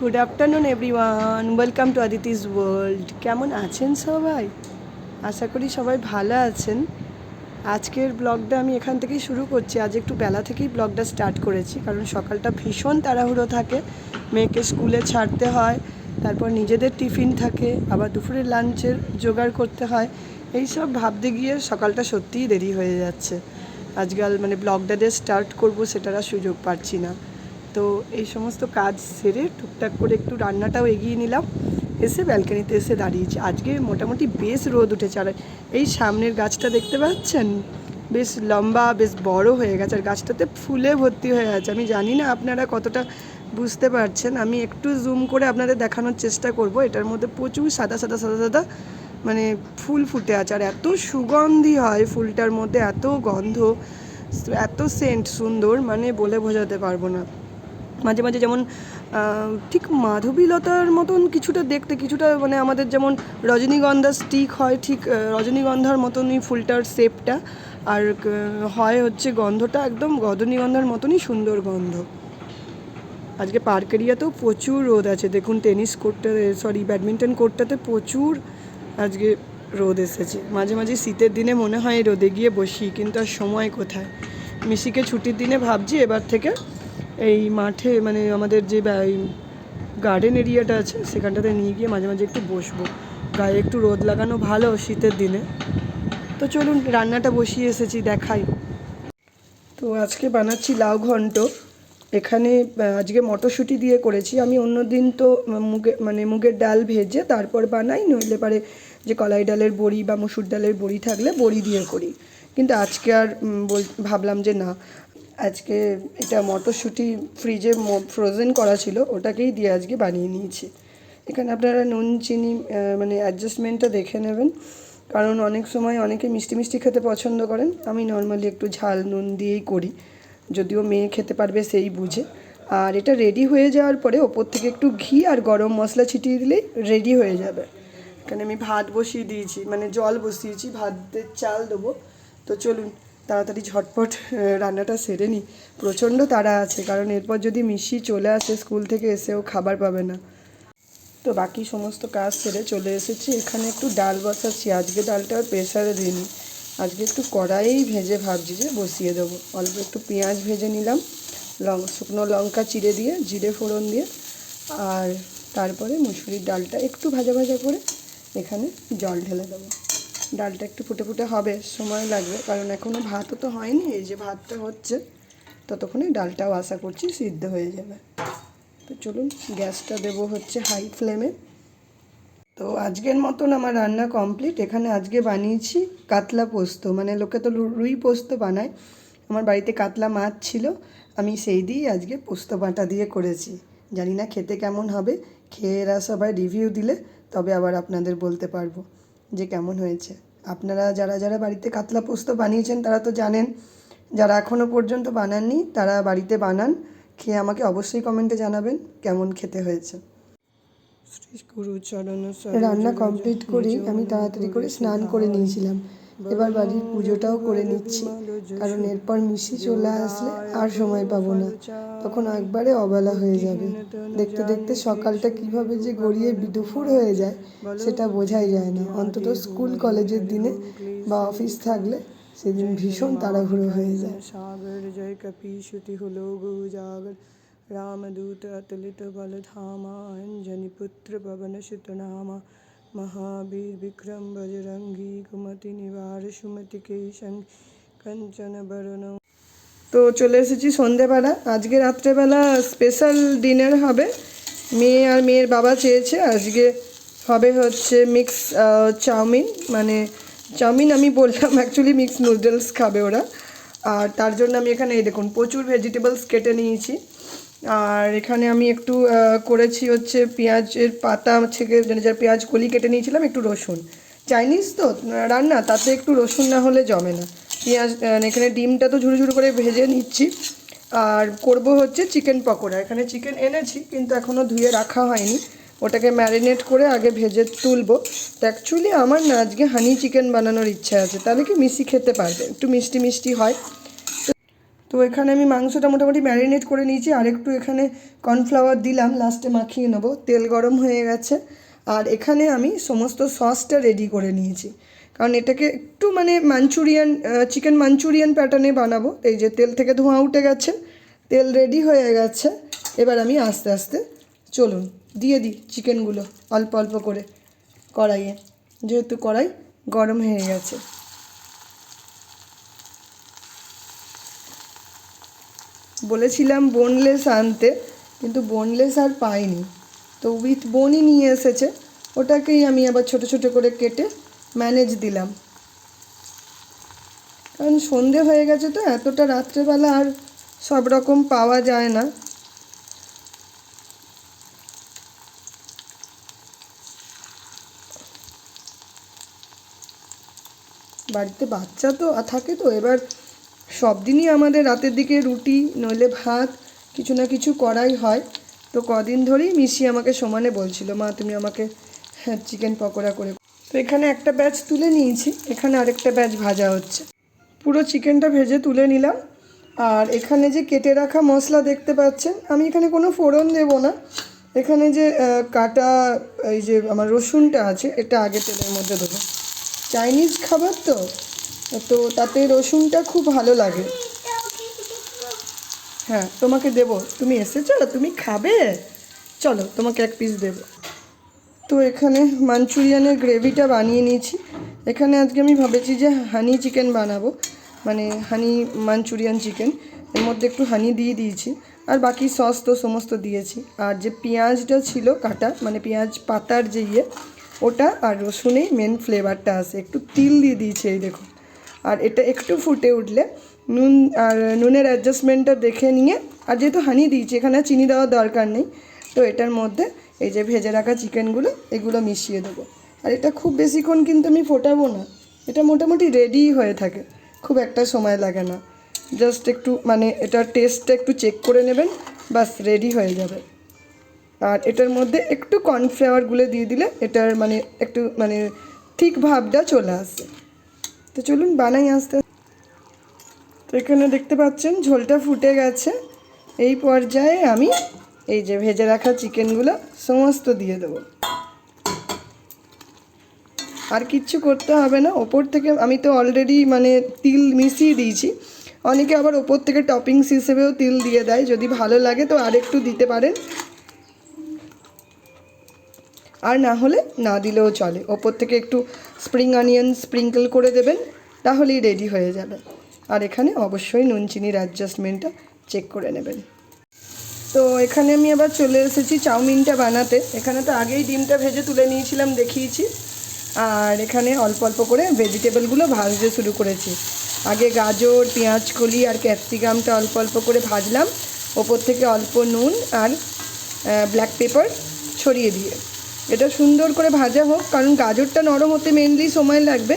Good afternoon everyone, welcome to Aditi's world. কেমন আছেন সবাই? আশা করি সবাই ভালো আছেন। আজকের ব্লগটা আমি এখান থেকেই শুরু করছি। আজ একটু বেলা থেকেই ব্লগটা স্টার্ট করেছি, কারণ সকালটা ভীষণ তাড়াহুড়ো থাকে। মেয়েকে স্কুলে ছাড়তে হয়, তারপর নিজেদের টিফিন থাকে, আবার দুপুরের লাঞ্চের জোগাড় করতে হয়। এই সব ভাবতে গিয়ে সকালটা সত্যিই দেরি হয়ে যাচ্ছে। আজকাল ব্লগটা দিয়ে স্টার্ট করব, সেটার আর সুযোগ পাচ্ছি না। তো এই সমস্ত কাজ সেরে টুকটাক করে একটু রান্নাটাও এগিয়ে নিলাম। এসে ব্যালকনিতে এসে দাঁড়িয়েছি। আজকে মোটামুটি বেশ রোদ উঠেছে। আর এই সামনের গাছটা দেখতে পাচ্ছেন, বেশ লম্বা, বেশ বড় হয়ে গেছে, আর গাছটাতে ফুলে ভর্তি হয়ে আছে। আমি জানি না আপনারা কতটা বুঝতে পারছেন। আমি একটু জুম করে আপনাদের দেখানোর চেষ্টা করব। এটার মধ্যে প্রচুর সাদা সাদা সাদা সাদা ফুল ফুটে আছে, আর এত সুগন্ধি হয় ফুলটার মধ্যে, এত গন্ধ, এত সেন্ট সুন্দর, বলে বোঝাতে পারবো না। মাঝে মাঝে যেমন ঠিক মাধবীলতার মতন কিছুটা দেখতে, কিছুটা আমাদের যেমন রজনীগন্ধা স্টিক হয়, ঠিক রজনীগন্ধার মতনই ফুলটার শেপটা, আর হয় হচ্ছে গন্ধটা একদম রজনীগন্ধার মতনই সুন্দর গন্ধ। আজকে পার্ক এরিয়াতেও প্রচুর রোদ আছে। দেখুন, ব্যাডমিন্টন কোর্টটাতে প্রচুর আজকে রোদ এসেছে। মাঝে মাঝে শীতের দিনে মনে হয় রোদে গিয়ে বসি, কিন্তু আর সময় কোথায়। মিশিকে ছুটির দিনে ভাবছি এবার থেকে এই মাঠে, আমাদের যে গার্ডেন এরিয়াটা আছে সেখানটাতে নিয়ে গিয়ে মাঝে মাঝে একটু বসবো। গায়ে একটু রোদ লাগানো ভালো শীতের দিনে। তো চলুন, রান্নাটা বসিয়ে এসেছি, দেখাই। তো আজকে বানাচ্ছি লাউ ঘন্ট। এখানে আজকে মটরশুঁটি দিয়ে করেছি। আমি অন্য দিন তো মুগের ডাল ভেজে তারপর বানাই, নইলে পারে যে কলাই ডালের বড়ি বা মসুর ডালের বড়ি থাকলে বড়ি দিয়ে করি। কিন্তু আজকে আর ভাবলাম যে না, আজকে এটা মটরশুঁটি ফ্রিজে ফ্রোজেন করা ছিল, ওটাকেই দিয়ে আজকে বানিয়ে নিয়েছি। এখানে আপনারা নুন চিনি অ্যাডজাস্টমেন্টটা দেখে নেবেন, কারণ অনেক সময় অনেকে মিষ্টি মিষ্টি খেতে পছন্দ করেন। আমি নর্মালি একটু ঝাল নুন দিয়েই করি, যদিও মেয়ে খেতে পারবে সেই বুঝে। আর এটা রেডি হয়ে যাওয়ার পরে ওপর থেকে একটু ঘি আর গরম মশলা ছিটিয়ে দিলেই রেডি হয়ে যাবে। এখানে আমি ভাত বসিয়ে দিয়েছি, জল বসিয়েছি, ভাতের চাল দেবো। তো চলুন তাড়াতাড়ি ঝটপট রান্নাটা সেরে নিই। প্রচণ্ড তাড়া আছে, কারণ এরপর যদি মিশি চলে আসে স্কুল থেকে, এসেও খাবার পাবে না। তো বাকি সমস্ত কাজ সেরে চলে এসেছি। এখানে একটু ডাল বসাচ্ছি। আজকে ডালটা আর প্রেসারে দিইনি, আজকে একটু কড়াইয়েই ভেজে ভাবছি যে বসিয়ে দেবো। অল্প একটু পেঁয়াজ ভেজে নিলাম, শুকনো লঙ্কা চিড়ে দিয়ে, জিরে ফোড়ন দিয়ে, আর তারপরে মুসুরির ডালটা একটু ভাজা ভাজা করে এখানে জল ঢেলে দেবো। ডালটা একটু ফুটে ফুটে হবে, সময় লাগবে, কারণ এখনও ভাতও তো হয়নি। এই যে ভাতটা হচ্ছে, ততক্ষণে ডালটাও আশা করছি সিদ্ধ হয়ে যাবে। তো চলুন, গ্যাসটা দেবো হচ্ছে হাই ফ্লেমে। তো আজকের মতন আমার রান্না কমপ্লিট। এখানে আজকে বানিয়েছি কাতলা পোস্ত, লোকে তো রুই পোস্ত বানায়। আমার বাড়িতে কাতলা মাছ ছিল, আমি সেই দিয়েই আজকে পোস্ত বাটা দিয়ে করেছি। জানি না খেতে কেমন হবে, খেয়ে এরা সবাই রিভিউ দিলে তবে আবার আপনাদের বলতে পারবো যে কেমন হয়েছে। আপনারা যারা যারা বাড়িতে কাতলা পোস্ত বানিয়েছেন তারা তো জানেন, যারা এখনও পর্যন্ত বানাননি তারা বাড়িতে বানান, খেয়ে আমাকে অবশ্যই কমেন্টে জানাবেন কেমন খেতে হয়েছে। রান্না কমপ্লিট করেই আমি তাড়াতাড়ি করে স্নান করে নিয়েছিলাম। এবার বাড়ির পুজোটাও করে নিচ্ছি, কারণ এরপর মিশি চলে আসলে আর সময় পাবো না, তখন একবারে অবেলা হয়ে যাবে। দেখতে দেখতে সকালটা কিভাবে যে গড়িয়ে দুপুর হয়ে যায় সেটা বোঝাই যায় না। অন্তত স্কুল কলেজের দিনে বা অফিস থাকলে সেদিন ভীষণ তাড়াহুড়ো হয়ে যায়। সাগর জয় কপিশুতি হলো গৌজাগর, रामदूत अतुलित बल धामा, अंजनी पुत्र पवन सुत नामा, महावीर विक्रम बजरंगी, कुमति निवार सुमति के संग कंचन बरन। তো চলে এসেছি সন্ধেবেলা। আজকে রাত্রেবেলা স্পেশাল ডিনার হবে। মেয়ে আর মেয়ের বাবা চেয়েছে আজকে হবে হচ্ছে মিক্স চাউমিন। চাউমিন আমি বললাম, অ্যাকচুয়ালি মিক্স নুডলস খাবে ওরা। আর তার জন্য আমি এখানে এই দেখুন প্রচুর ভেজিটেবলস কেটে নিয়েছি। আর এখানে আমি একটু করেছি হচ্ছে পেঁয়াজের পাতা থেকে, যার পেঁয়াজ কলি কেটে নিয়েছিলাম, একটু রসুন। চাইনিজ তো রান্না, তাতে একটু রসুন না হলে জমে না। পেঁয়াজ, এখানে ডিমটা তো ঝুরু ঝুরু করে ভেজে নিচ্ছি। আর করব হচ্ছে চিকেন পকোড়া। এখানে চিকেন এনেছি কিন্তু এখনও ধুয়ে রাখা হয়নি, ওটাকে ম্যারিনেট করে আগে ভেজে তুলবো। তো অ্যাকচুয়ালি আমার না আজকে হানি চিকেন বানানোর ইচ্ছা আছে, তাহলে কি মিষ্টি খেতে পারবে, একটু মিষ্টি মিষ্টি হয়। তো এখানে আমি মাংসটা মোটামুটি ম্যারিনেট করে নিয়েছি, আর একটু এখানে কর্নফ্লাওয়ার দিলাম, লাস্টে মাখিয়ে নেবো। তেল গরম হয়ে গেছে, আর এখানে আমি সমস্ত সসটা রেডি করে নিয়েছি, কারণ এটাকে একটু মানে মাঞ্চুরিয়ান, চিকেন মাঞ্চুরিয়ান প্যাটার্নে বানাবো। এই যে তেল থেকে ধোঁয়া উঠে গেছে, তেল রেডি হয়ে গেছে। এবার আমি আস্তে আস্তে চলুন দিয়ে দিই চিকেনগুলো অল্প অল্প করে কড়াইয়ে, যেহেতু কড়াই গরম হয়ে গেছে। বলেছিলাম বোনলেস আনতে, কিন্তু বোনলেস আর পাইনি, তো উইথ বোনই নিয়ে এসেছে। ওটাকেই আমি আবার ছোট ছোট করে কেটে ম্যানেজ দিলাম, কারণ সন্ধে হয়ে গেছে তো এতটা রাত্রেবেলা আর সব রকম পাওয়া যায় না। বাড়িতে বাচ্চা তো থাকে, তো এবার সব দিনই আমাদের রাতের দিকে রুটি নইলে ভাত কিছু না কিছু করাই হয়। তো কদিন ধরেই মিশি আমাকে সমানে বলছিল, মা তুমি আমাকে চিকেন পকোড়া করে। তো এখানে একটা ব্যাচ তুলে নিয়েছি, এখানে আরেকটা ব্যাচ ভাজা হচ্ছে। পুরো চিকেনটা ভেজে তুলে নিলাম। আর এখানে যে কেটে রাখা মশলা দেখতে পাচ্ছেন, আমি এখানে কোনো ফোড়ন দেব না। এখানে যে কাটা এই যে আমার রসুনটা আছে, এটা আগে তেলের মধ্যে দেবো। চাইনিজ খাবার তো, তো তাতে রসুনটা খুব ভালো লাগে। হ্যাঁ তোমাকে দেব, তুমি এসেছো, তুমি খাবে, চলো তোমাকে এক পিস দেব। তো এখানে মাঞ্চুরিয়ানের গ্রেভিটা বানিয়ে নিয়েছি। এখানে আজকে আমি ভাবেছি যে হানি চিকেন বানাবো, মানে হানি মাঞ্চুরিয়ান চিকেন। এর মধ্যে একটু হানি দিয়ে দিয়েছি, আর বাকি সস তো সমস্ত দিয়েছি। আর যে পেঁয়াজটা ছিল কাটা, মানে পেঁয়াজ পাতার যে ওটা আর রসুনেই মেন ফ্লেভারটা আসে। একটু তিল দিয়ে দিয়েছি, এই দেখুন। আর এটা একটু ফুটে উঠলে নুন আর নুনের অ্যাডজাস্টমেন্টটা দেখে নিয়ে, আর যেহেতু হানি দিয়েছি এখানে চিনি দেওয়ার দরকার নেই, তো এটার মধ্যে এই যে ভেজে রাখা চিকেনগুলো এগুলো মিশিয়ে দেবো। আর এটা খুব বেশিক্ষণ কিন্তু আমি ফোটাবো না, এটা মোটামুটি রেডিই হয়ে থাকে, খুব একটা সময় লাগে না। জাস্ট একটু মানে এটার টেস্টটা একটু চেক করে নেবেন, বাস রেডি হয়ে যাবে। আর এটার মধ্যে একটু কর্নফ্লাওয়ারগুলো দিয়ে দিলে এটার মানে একটু মানে ঠিক ভাবটা চলে আসে। তো চলুন বানাই আস্তে। তো এখানে দেখতে পাচ্ছেন ঝোলটা ফুটে গেছে। এই পর্যায়ে আমি এই যে ভেজে রাখা চিকেনগুলো সমস্ত দিয়ে দেবো। আর কিচ্ছু করতে হবে না, ওপর থেকে আমি তো অলরেডি মানে তিল মিশিয়ে দিয়েছি। অনেকে আবার ওপর থেকে টপিংস হিসেবেও তিল দিয়ে দেয়, যদি ভালো লাগে তো আর একটু দিতে পারেন, আর না হলে না দিলেও চলে। ওপর থেকে একটু স্প্রিং অনিয়ন স্প্রিঙ্কল করে দেবেন, তাহলেই রেডি হয়ে যাবে। আর এখানে অবশ্যই নুন চিনির অ্যাডজাস্টমেন্টটা চেক করে নেবেন। তো এখানে আমি আবার চলে এসেছি চাউমিনটা বানাতে। এখানে তো আগেই ডিমটা ভেজে তুলে নিয়েছিলাম, দেখিয়েছি। আর এখানে অল্প অল্প করে ভেজিটেবলগুলো ভাজতে শুরু করেছি। আগে গাজর, পেঁয়াজ কলি আর ক্যাপসিকামটা অল্প অল্প করে ভাজলাম, ওপর থেকে অল্প নুন আর ব্ল্যাক পেপার ছড়িয়ে দিয়ে। এটা সুন্দর করে ভাজা হোক, কারণ গাজরটা নরম হতে মেনলি সময় লাগবে।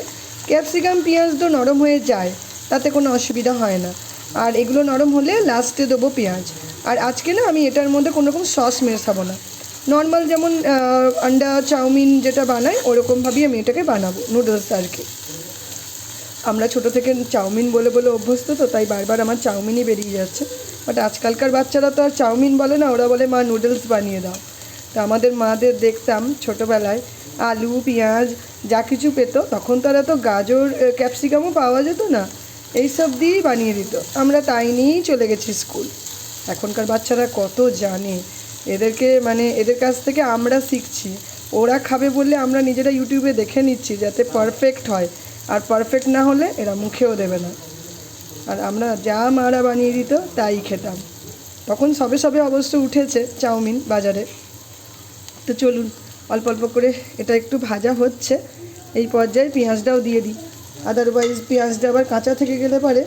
ক্যাপসিকাম পেঁয়াজ তো নরম হয়ে যায়, তাতে কোনো অসুবিধা হয় না। আর এগুলো নরম হলে লাস্টে দেবো পেঁয়াজ। আর আজকে না আমি এটার মধ্যে কোনো রকম সস মেশাবো না, নর্মাল যেমন আন্ডা চাউমিন যেটা বানাই ওরকমভাবেই আমি এটাকে বানাবো, নুডলস আর কি। আমরা ছোটো থেকে চাউমিন বলে বলে অভ্যস্ত, তো তাই বারবার আমার চাউমিনই বেরিয়ে যাচ্ছে। বাট আজকালকার বাচ্চারা তো আর চাউমিন বলে না, ওরা বলে মা নুডলস বানিয়ে দাও। তো আমাদের মাদের দেখতাম ছোটোবেলায় আলু পেঁয়াজ যা কিছু পেতো, তখন তারা তো গাজর ক্যাপসিকামও পাওয়া যেত না, এইসব দিয়েই বানিয়ে দিত। আমরা তাই নিয়েই চলে গেছি স্কুল। এখনকার বাচ্চারা কত জানে, এদেরকে মানে এদের কাছ থেকে আমরা শিখছি। ওরা খাবে বললে আমরা নিজেরা ইউটিউবে দেখে নিচ্ছি যাতে পারফেক্ট হয়, আর পারফেক্ট না হলে এরা মুখেও দেবে না। আর আমরা যা মারা বানিয়ে দিত তাই খেতাম। তখন সবে সবে অবশ্য উঠেছে চাউমিন বাজারে। তো চলুন অল্প অল্প করে এটা একটু ভাজা হচ্ছে, এই পর্যায়ে পেঁয়াজটাও দিয়ে দিই। আদারওয়াইজ পেঁয়াজটা আবার কাঁচা থেকে গেলে পারে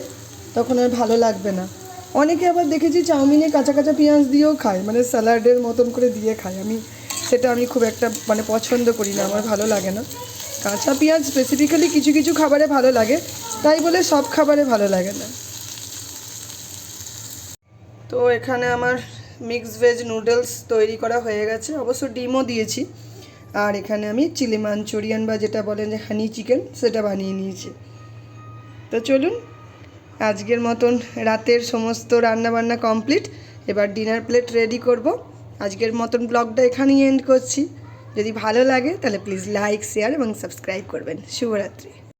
তখন আর ভালো লাগবে না। অনেকে আবার দেখেছি চাউমিনে কাঁচা কাঁচা পেঁয়াজ দিয়েও খায়, মানে স্যালাডের মতন করে দিয়ে খায়। সেটা আমি খুব একটা মানে পছন্দ করি না, আমার ভালো লাগে না। কাঁচা পেঁয়াজ স্পেসিফিক্যালি কিছু কিছু খাবারে ভালো লাগে, তাই বলে সব খাবারে ভালো লাগে না। তো এখানে আমার মিক্সড ভেজ নুডলস তৈরি করা হয়ে গেছে, অবশ্য ডিমও দিয়েছি। আর এখানে আমি চিলি মাঞ্চুরিয়ান বা যেটা বলেন যে হানি চিকেন সেটা বানিয়ে নিয়েছি। তো চলুন আজকের মতন রাতের সমস্ত রান্নাবান্না কমপ্লিট। এবার ডিনার প্লেট রেডি করব। আজকের মতন ব্লগটা এখানেই এন্ড করছি। যদি ভালো লাগে তাহলে প্লিজ লাইক, শেয়ার এবং সাবস্ক্রাইব করবেন। শুভরাত্রি।